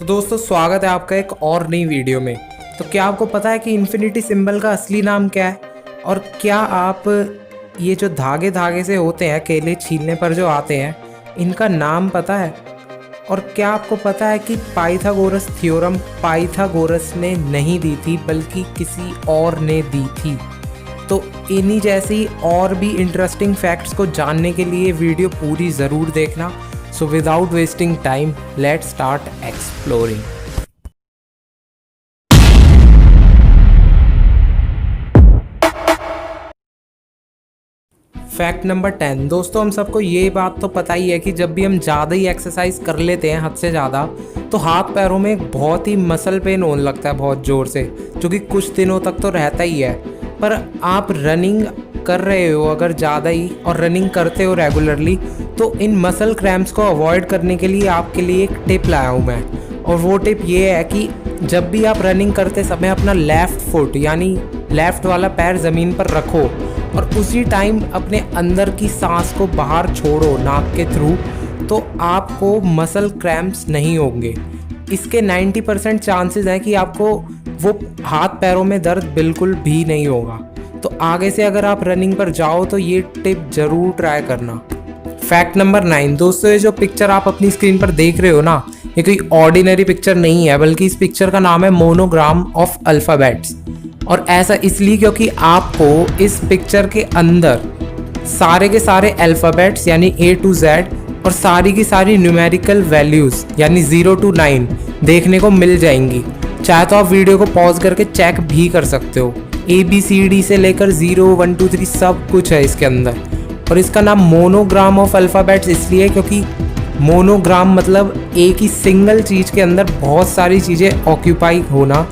तो दोस्तों स्वागत है आपका एक और नई वीडियो में। तो क्या आपको पता है कि इन्फिनिटी सिंबल का असली नाम क्या है? और क्या आप ये जो धागे धागे से होते हैं केले छीलने पर जो आते हैं, इनका नाम पता है? और क्या आपको पता है कि पाइथागोरस थ्योरम पाइथागोरस ने नहीं दी थी बल्कि किसी और ने दी थी? तो इन्हीं जैसी और भी इंटरेस्टिंग फैक्ट्स को जानने के लिए वीडियो पूरी ज़रूर देखना। So without wasting time, let's start exploring. Fact number 10। दोस्तों हम सबको ये बात तो पता ही है कि जब भी हम ज़्यादा ही एक्सरसाइज कर लेते हैं हद से ज़्यादा, तो हाथ पैरों में एक बहुत ही मसल पेन होने लगता है बहुत ज़ोर से, जो कि कुछ दिनों तक तो रहता ही है। पर आप रनिंग कर रहे हो अगर ज़्यादा ही और रनिंग करते हो रेगुलरली, तो इन मसल क्रैम्प्स को अवॉइड करने के लिए आपके लिए एक टिप लाया हूँ मैं। और वो टिप ये है कि जब भी आप रनिंग करते समय अपना लेफ़्ट फुट यानी लेफ़्ट वाला पैर ज़मीन पर रखो और उसी टाइम अपने अंदर की सांस को बाहर छोड़ो नाक के थ्रू, तो आपको मसल क्रैम्प्स नहीं होंगे। इसके 90% चांसेस हैं कि आपको वो हाथ पैरों में दर्द बिल्कुल भी नहीं होगा। तो आगे से अगर आप रनिंग पर जाओ तो ये टिप ज़रूर ट्राई करना। Fact number 9। दोस्तों ये जो पिक्चर आप अपनी स्क्रीन पर देख रहे हो ना, ये कोई ऑर्डिनरी पिक्चर नहीं है, बल्कि इस पिक्चर का नाम है मोनोग्राम ऑफ अल्फ़ाबेट्स। और ऐसा इसलिए क्योंकि आपको इस पिक्चर के अंदर सारे के सारे अल्फ़ाबेट्स यानी A to Z और सारी की सारी न्यूमेरिकल वैल्यूज़ यानी 0 to 9 देखने को मिल जाएंगी। चाहे तो आप वीडियो को पॉज करके चेक भी कर सकते हो। ABCD से लेकर 0 1 2 3 सब कुछ है इसके अंदर। और इसका नाम मोनोग्राम ऑफ अल्फ़ाबेट्स इसलिए क्योंकि मोनोग्राम मतलब एक ही सिंगल चीज़ के अंदर बहुत सारी चीज़ें ऑक्यूपाई होना,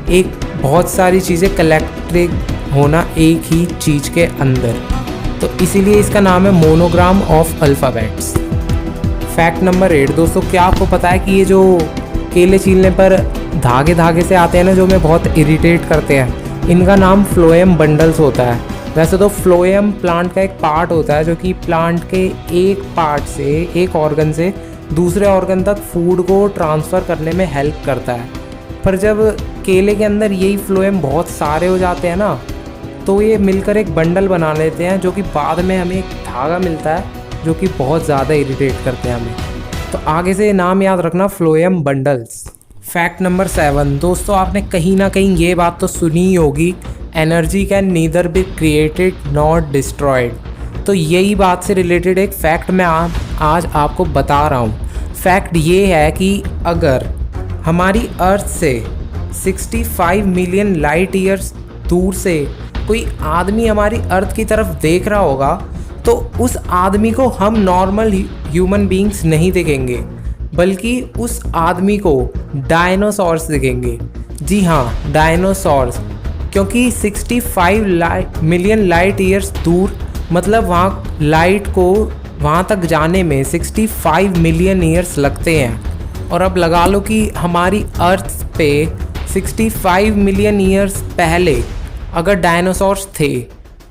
एक बहुत सारी चीज़ें कलेक्टेड होना एक ही चीज़ के अंदर, तो इसीलिए इसका नाम है monogram of alphabets. Fact number 8। दोस्तों क्या आपको पता है कि ये जो केले छीलने पर धागे धागे से आते हैं ना, जो हमें बहुत इरिटेट करते हैं, इनका नाम फ्लोएम बंडल्स होता है। वैसे तो फ्लोएम प्लांट का एक पार्ट होता है जो कि प्लांट के एक पार्ट से, एक ऑर्गन से दूसरे ऑर्गन तक फूड को ट्रांसफ़र करने में हेल्प करता है। पर जब केले के अंदर यही फ्लोएम बहुत सारे हो जाते हैं ना, तो ये मिलकर एक बंडल बना लेते हैं, जो कि बाद में हमें एक धागा मिलता है जो कि बहुत ज़्यादा इरिटेट करते हैं हमें। तो आगे से नाम याद रखना, फ्लोएम बंडल्स। Fact number 7। दोस्तों आपने कहीं ना कहीं ये बात तो सुनी ही होगी, energy can neither be created not destroyed. तो यही बात से रिलेटेड एक फैक्ट मैं आज आपको बता रहा हूँ। फैक्ट ये है कि अगर हमारी अर्थ से 65 मिलियन लाइट ईयर्स दूर से कोई आदमी हमारी अर्थ की तरफ देख रहा होगा, तो उस आदमी को हम नॉर्मल ह्यूमन बीइंग्स नहीं दिखेंगे, बल्कि उस आदमी को डायनासोर्स दिखेंगे। जी हाँ, डायनासोर्स। क्योंकि 65 मिलियन लाइट ईयर्स दूर मतलब वहाँ लाइट को वहाँ तक जाने में 65 मिलियन ईयर्स लगते हैं। और अब लगा लो कि हमारी अर्थ पे 65 मिलियन ईयर्स पहले अगर डायनासोर्स थे,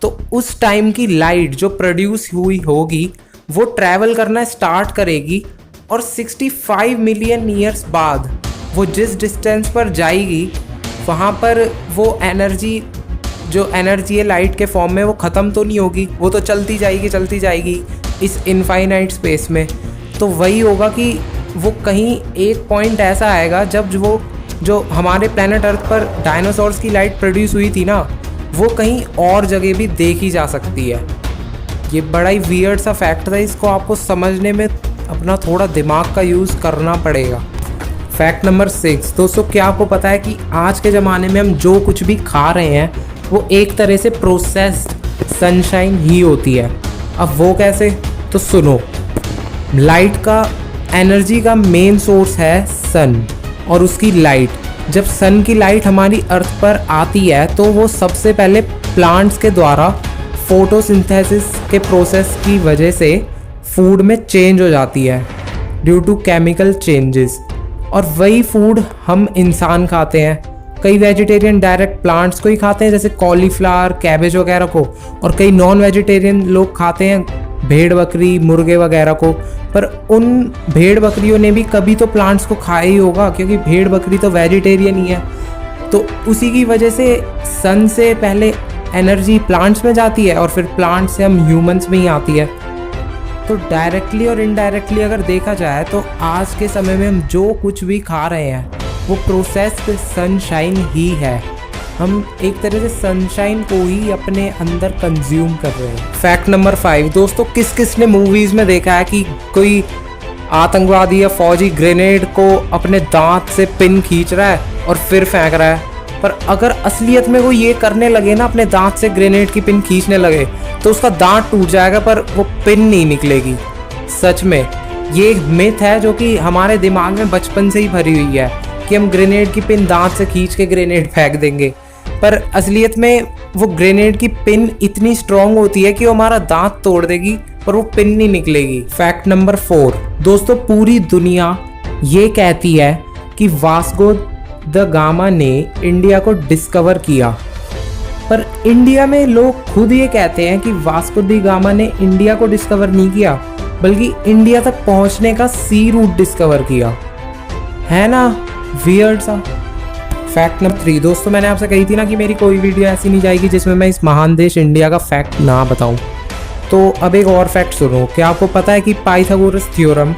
तो उस टाइम की लाइट जो प्रोड्यूस हुई होगी वो ट्रैवल करना स्टार्ट करेगी, और 65 मिलियन ईयर्स बाद वो जिस डिस्टेंस पर जाएगी वहाँ पर वो एनर्जी, जो एनर्जी है लाइट के फॉर्म में, वो ख़त्म तो नहीं होगी, वो तो चलती जाएगी इस इनफाइनाइट स्पेस में। तो वही होगा कि वो कहीं एक पॉइंट ऐसा आएगा जब वो जो हमारे प्लेनेट अर्थ पर डायनासोर्स की लाइट प्रोड्यूस हुई थी ना, वो कहीं और जगह भी देखी जा सकती है। ये बड़ा ही वियर्ड सा फैक्ट था, इसको आपको समझने में अपना थोड़ा दिमाग का यूज़ करना पड़ेगा। Fact number 6। दोस्तों क्या आपको पता है कि आज के ज़माने में हम जो कुछ भी खा रहे हैं वो एक तरह से प्रोसेस्ड सनशाइन ही होती है। अब वो कैसे, तो सुनो। लाइट का, एनर्जी का मेन सोर्स है सन और उसकी लाइट। जब सन की लाइट हमारी अर्थ पर आती है तो वो सबसे पहले प्लांट्स के द्वारा फोटोसिंथेसिस के प्रोसेस की वजह से फूड में चेंज हो जाती है ड्यू टू केमिकल चेंजेस, और वही फूड हम इंसान खाते हैं। कई वेजिटेरियन डायरेक्ट प्लांट्स को ही खाते हैं, जैसे कॉलीफ्लावर, कैबेज वगैरह को, और कई नॉन वेजिटेरियन लोग खाते हैं भेड़ बकरी मुर्गे वगैरह को, पर उन भेड़ बकरियों ने भी कभी तो प्लांट्स को खाया ही होगा, क्योंकि भेड़ बकरी तो वेजिटेरियन ही है। तो उसी की वजह से सन से पहले एनर्जी प्लांट्स में जाती है और फिर प्लांट से हम ह्यूमंस में ही आती है। तो डायरेक्टली और इनडायरेक्टली अगर देखा जाए तो आज के समय में हम जो कुछ भी खा रहे हैं वो प्रोसेस्ड सनशाइन ही है। हम एक तरह से सनशाइन को ही अपने अंदर कंज्यूम कर रहे हैं। फैक्ट नंबर 5 दोस्तों, किस किस ने मूवीज़ में देखा है कि कोई आतंकवादी या फौजी ग्रेनेड को अपने दांत से पिन खींच रहा है और फिर फेंक रहा है, पर अगर असलियत में वो ये करने लगे ना, अपने दांत से ग्रेनेड की पिन खींचने लगे, तो उसका दांत टूट जाएगा पर वो पिन नहीं निकलेगी। सच में ये मिथ है जो कि हमारे दिमाग में बचपन से ही भरी हुई है कि हम ग्रेनेड की पिन दांत से खींच के ग्रेनेड फेंक देंगे, पर असलियत में वो ग्रेनेड की पिन इतनी स्ट्रॉन्ग होती है कि वो हमारा दांत तोड़ देगी पर वो पिन नहीं निकलेगी। फैक्ट नंबर 4 दोस्तों, पूरी दुनिया ये कहती है कि वास्को द गामा ने इंडिया को डिस्कवर किया, पर इंडिया में लोग खुद ये कहते हैं कि वास्को द गामा ने इंडिया को डिस्कवर नहीं किया, बल्कि इंडिया तक पहुंचने का सी रूट डिस्कवर किया। है ना वियर्ड सा। फैक्ट नंबर 3 दोस्तों, मैंने आपसे कही थी ना कि मेरी कोई वीडियो ऐसी नहीं जाएगी जिसमें मैं इस महान देश इंडिया का फैक्ट ना बताऊं। तो अब एक और फैक्ट सुनो। क्या आपको पता है कि पाइथागोरस थ्योरम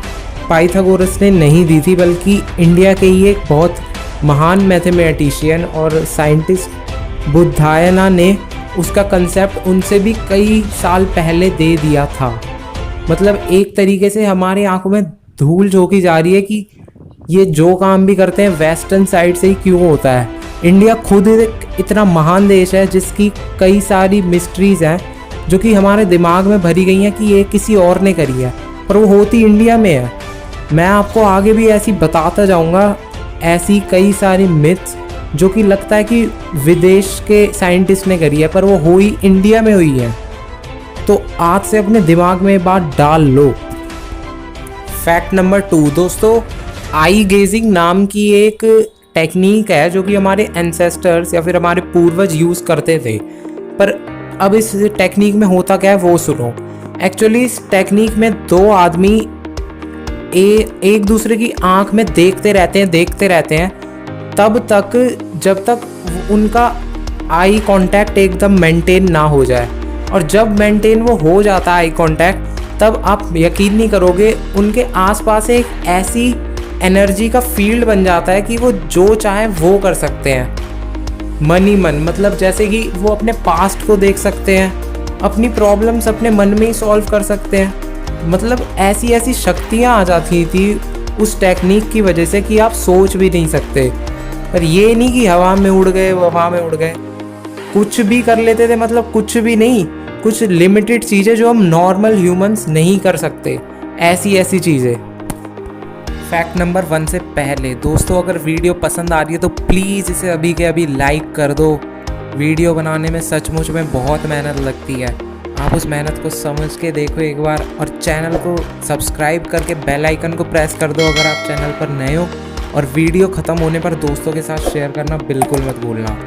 पाइथागोरस ने नहीं दी थी, बल्कि इंडिया के ही एक बहुत महान मैथमेटिशियन और साइंटिस्ट बुद्धायना ने उसका कंसेप्ट उनसे भी कई साल पहले दे दिया था। मतलब एक तरीके से हमारी आंखों में धूल झोंकी जा रही है कि ये जो काम भी करते हैं वेस्टर्न साइड से ही क्यों होता है। इंडिया खुद एक इतना महान देश है जिसकी कई सारी मिस्ट्रीज़ हैं जो कि हमारे दिमाग में भरी गई हैं कि ये किसी और ने करी है, पर वो होती इंडिया में है। मैं आपको आगे भी ऐसी बताता जाऊंगा, ऐसी कई सारी मिथ्स जो कि लगता है कि विदेश के साइंटिस्ट ने करी है, पर वो हुई इंडिया में हुई है। तो आज से अपने दिमाग में बात डाल लो। फैक्ट नंबर 2 दोस्तों, आई गेजिंग नाम की एक टेक्निक है जो कि हमारे एंसेस्टर्स या फिर हमारे पूर्वज यूज़ करते थे, पर अब इस टेक्निक में होता क्या है वो सुनो। एक्चुअली इस टेक्निक में दो आदमी एक दूसरे की आंख में देखते रहते हैं तब तक जब तक उनका आई कांटेक्ट एकदम मेंटेन ना हो जाए, और जब मेंटेन वो हो जाता है आई कांटेक्ट, तब आप यकीन नहीं करोगे उनके आसपास एक ऐसी एनर्जी का फील्ड बन जाता है कि वो जो चाहे वो कर सकते हैं मन ही मन। मतलब जैसे कि वो अपने पास्ट को देख सकते हैं, अपनी प्रॉब्लम्स अपने मन में ही सॉल्व कर सकते हैं। मतलब ऐसी ऐसी शक्तियाँ आ जाती थी उस टेक्निक की वजह से कि आप सोच भी नहीं सकते। पर ये नहीं कि हवा में उड़ गए, वो हवा में उड़ गए, कुछ भी कर लेते थे। मतलब कुछ भी नहीं, कुछ लिमिटेड चीज़ें जो हम नॉर्मल ह्यूमंस नहीं कर सकते, ऐसी चीज़ें। फैक्ट नंबर 1 से पहले दोस्तों, अगर वीडियो पसंद आ रही है तो प्लीज़ इसे अभी के अभी लाइक कर दो। वीडियो बनाने में सचमुच में बहुत मेहनत लगती है, आप उस मेहनत को समझ के देखो एक बार, और चैनल को सब्सक्राइब करके बेल आइकन को प्रेस कर दो अगर आप चैनल पर नए हो। और वीडियो ख़त्म होने पर दोस्तों के साथ शेयर करना बिल्कुल मत भूलना,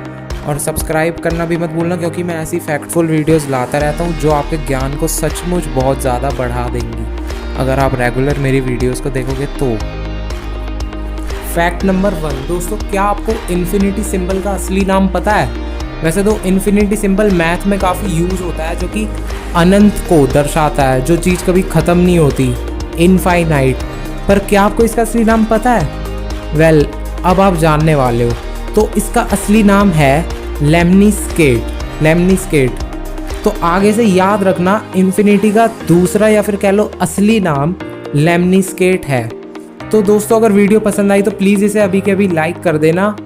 और सब्सक्राइब करना भी मत भूलना, क्योंकि मैं ऐसी फैक्टफुल वीडियोज़ लाता रहता हूँ जो आपके ज्ञान को सचमुच बहुत ज़्यादा बढ़ा देंगी अगर आप रेगुलर मेरी वीडियोस को देखोगे तो। फैक्ट नंबर 1 दोस्तों, क्या आपको इन्फिनिटी सिंबल का असली नाम पता है? वैसे तो इन्फिनिटी सिंबल मैथ में काफ़ी यूज़ होता है, जो कि अनंत को दर्शाता है, जो चीज़ कभी ख़त्म नहीं होती, इनफाइनाइट। पर क्या आपको इसका असली नाम पता है? वेल, अब आप जानने वाले हो। तो इसका असली नाम है लेमनिस्केट। तो आगे से याद रखना, इन्फिनिटी का दूसरा या फिर कह लो असली नाम लेमनिस्केट है। तो दोस्तों, अगर वीडियो पसंद आई तो प्लीज़ इसे अभी के अभी लाइक कर देना।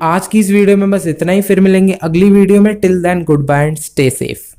आज की इस वीडियो में बस इतना ही, फिर मिलेंगे अगली वीडियो में। Till then goodbye and stay safe.